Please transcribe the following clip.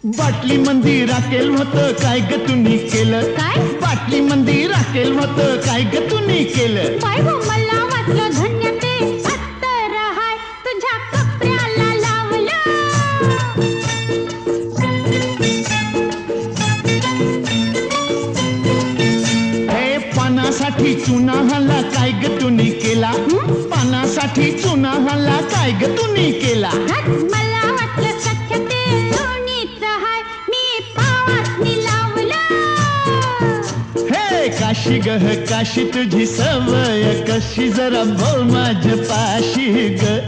बाटली मंदी राखेल होतं काय ग तुम्ही केलं काय? बाटली मंदी राखेल होतं काय ग तुम्ही केलं बाय गो मला वाटलं धन्य ते अत्तर हाय तुझ्या कपड्याला लावलं हे पानासाठी चुना हल्ला काय ग तुम्ही केला पानासाठी चुना हल्ला काय ग तुम्ही केला हट, मला वाटलं सख्य ते लोणीचं हाय मी पावासनी लावलं हे काशी गह काशी तुझी सवय कशी जरा बोल माझ्या पाशी ग